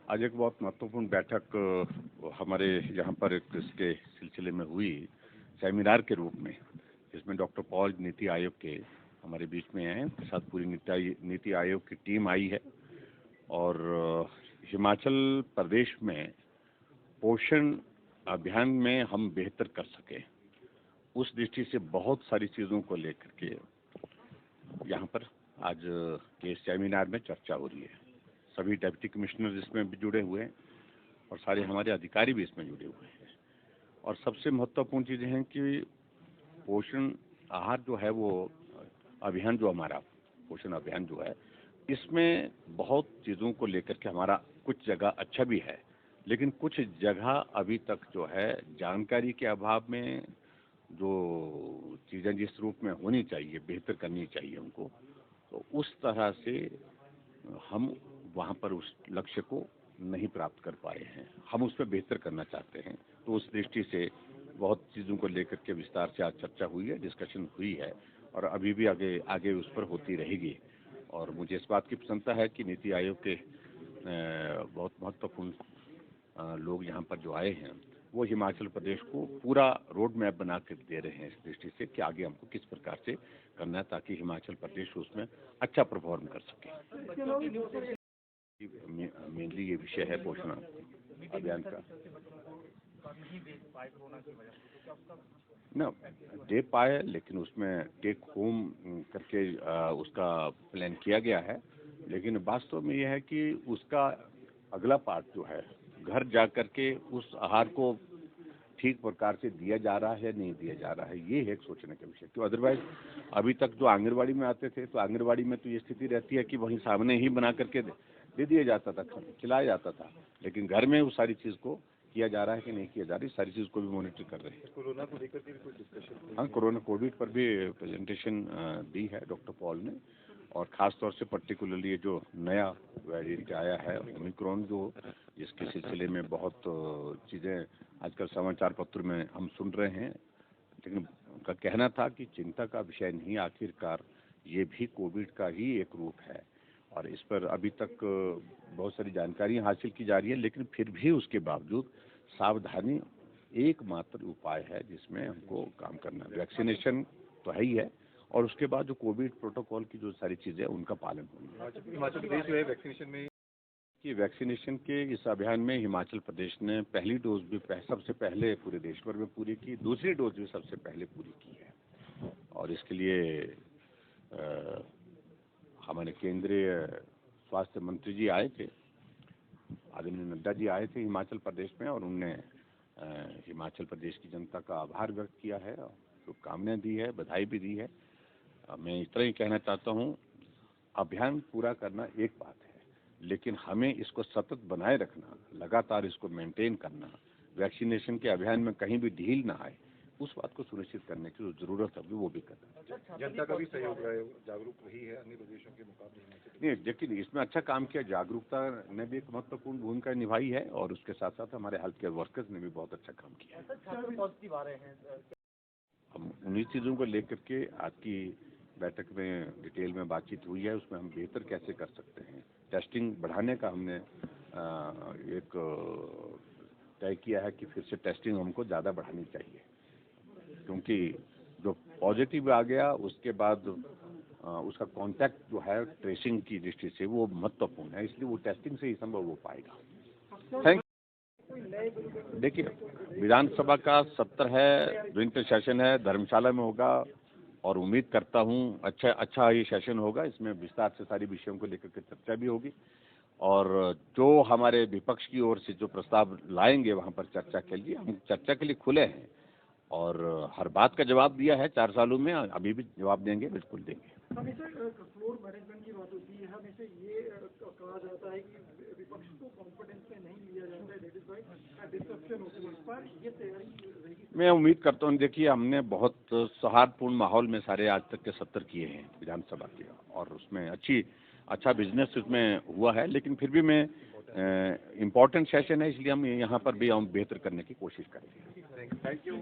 आज एक बहुत महत्वपूर्ण बैठक हमारे यहाँ पर एक इसके सिलसिले में हुई सेमिनार के रूप में, जिसमें डॉक्टर पॉल नीति आयोग के हमारे बीच में हैं। साथ पूरी नीति आयोग की टीम आई है और हिमाचल प्रदेश में पोषण अभियान में हम बेहतर कर सकें, उस दृष्टि से बहुत सारी चीज़ों को लेकर के यहाँ पर आज के सेमिनार में चर्चा हो रही है। सभी डिप्टी कमिश्नर इसमें भी जुड़े हुए हैं और सारे हमारे अधिकारी भी इसमें जुड़े हुए हैं। और सबसे महत्वपूर्ण चीज़ें हैं कि पोषण आहार जो है वो अभियान, जो हमारा पोषण अभियान जो है, इसमें बहुत चीज़ों को लेकर के हमारा कुछ जगह अच्छा भी है, लेकिन कुछ जगह अभी तक जो है जानकारी के अभाव में जो चीज़ें जिस रूप में होनी चाहिए, बेहतर करनी चाहिए उनको, तो उस तरह से हम वहाँ पर उस लक्ष्य को नहीं प्राप्त कर पाए हैं। हम उस पर बेहतर करना चाहते हैं, तो उस दृष्टि से बहुत चीज़ों को लेकर के विस्तार से आज चर्चा हुई है, डिस्कशन हुई है और अभी भी आगे उस पर होती रहेगी। और मुझे इस बात की प्रसन्नता है कि नीति आयोग के बहुत महत्वपूर्ण लोग यहाँ पर जो आए हैं वो हिमाचल प्रदेश को पूरा रोड मैप बना कर दे रहे हैं, इस दृष्टि से कि आगे हमको किस प्रकार से करना है ताकि हिमाचल प्रदेश उसमें अच्छा परफॉर्म कर सके। मेनली ये विषय है पोषण अभियान का। ना दे पाए, लेकिन उसमें टेक होम करके उसका प्लान किया गया है, लेकिन वास्तव में यह है कि उसका अगला पार्ट जो है घर जा करके उस आहार को ठीक प्रकार से दिया जा रहा है नहीं दिया जा रहा है, ये है एक सोचने का विषय। तो अदरवाइज अभी तक जो आंगनबाड़ी में आते थे तो आंगनबाड़ी में तो ये स्थिति रहती है कि वहीं सामने ही बना करके दे दिया जाता था, खिलाया जाता था, लेकिन घर में उस सारी चीज़ को किया जा रहा है कि नहीं किया जा रही, सारी चीज़ को भी मॉनिटर कर रहे हैं। कोरोना को लेकर के भी कोई डिस्कशन? हाँ, कोरोना कोविड पर भी प्रेजेंटेशन दी है डॉक्टर पॉल ने, और ख़ास तौर से पर्टिकुलरली ये जो नया वेरिएंट आया है ओमिक्रॉन, जो जिसके सिलसिले में बहुत चीज़ें आजकल समाचार पत्र में हम सुन रहे हैं, लेकिन उनका कहना था कि चिंता का विषय नहीं, आखिरकार ये भी कोविड का ही एक रूप है और इस पर अभी तक बहुत सारी जानकारी हासिल की जा रही है, लेकिन फिर भी उसके बावजूद सावधानी एकमात्र उपाय है जिसमें हमको काम करना है। वैक्सीनेशन तो है ही है और उसके बाद जो कोविड प्रोटोकॉल की जो सारी चीज़ें उनका पालन होना है। हिमाचल प्रदेश जो है वैक्सीनेशन में कि वैक्सीनेशन के इस अभियान में हिमाचल प्रदेश ने पहली डोज भी सबसे पहले पूरे देश भर में पूरी की, दूसरी डोज भी सबसे पहले पूरी की है। और इसके लिए हमारे केंद्रीय स्वास्थ्य मंत्री जी आए थे, आदरणीय नड्डा जी आए थे हिमाचल प्रदेश में, और उनने हिमाचल प्रदेश की जनता का आभार व्यक्त किया है और शुभकामनाएं दी है, बधाई भी दी है। मैं इतना ही कहना चाहता हूँ, अभियान पूरा करना एक बात है, लेकिन हमें इसको सतत बनाए रखना, लगातार इसको मेंटेन करना, वैक्सीनेशन के अभियान में कहीं भी ढील ना आए, उस बात को सुनिश्चित करने की जो जरूरत है वो भी करना। जनता का भी सहयोग रहे, जागरूक रही है अन्य प्रदेशों के मुकाबले। नहीं, लेकिन इसमें अच्छा काम किया, जागरूकता ने भी एक महत्वपूर्ण भूमिका निभाई है और उसके साथ साथ हमारे हेल्थ केयर वर्कर्स ने भी बहुत अच्छा काम किया है। हम उन्हीं चीज़ों को लेकर के आज की बैठक में डिटेल में बातचीत हुई है, उसमें हम बेहतर कैसे कर सकते हैं, टेस्टिंग बढ़ाने का हमने एक तय किया है कि फिर से टेस्टिंग हमको ज़्यादा बढ़ानी चाहिए, क्योंकि जो पॉजिटिव आ गया उसके बाद उसका कांटेक्ट जो है ट्रेसिंग की दृष्टि से वो महत्वपूर्ण है, इसलिए वो टेस्टिंग से ही संभव हो पाएगा। Thank you. देखिए, विधानसभा का सत्र है, विंटर सेशन है, धर्मशाला में होगा और उम्मीद करता हूँ अच्छा ये सेशन होगा। इसमें विस्तार से सारी विषयों को लेकर के चर्चा भी होगी और जो हमारे विपक्ष की ओर से जो प्रस्ताव लाएंगे वहाँ पर चर्चा के लिए, हम चर्चा के लिए खुले हैं और हर बात का जवाब दिया है 4 सालों में, अभी भी जवाब देंगे, बिल्कुल देंगे। हमेशा फ्लोर मैनेजमेंट की बात होती है, हमेशा ये कहा जाता है कि विपक्ष को कॉन्फिडेंस में नहीं लिया जाता है, दैट इज व्हाई डिस्ट्रप्शन होती है, पर ये तैयारी रहेगी। मैं उम्मीद करता हूँ, देखिए हमने बहुत सौहार्दपूर्ण माहौल में सारे आज तक के सत्र किए हैं विधानसभा के, और उसमें अच्छा बिजनेस उसमें हुआ है, लेकिन फिर भी मैं इम्पोर्टेंट सेशन है, इसलिए हम यहाँ पर भी हम बेहतर करने की कोशिश करेंगे। Thank you.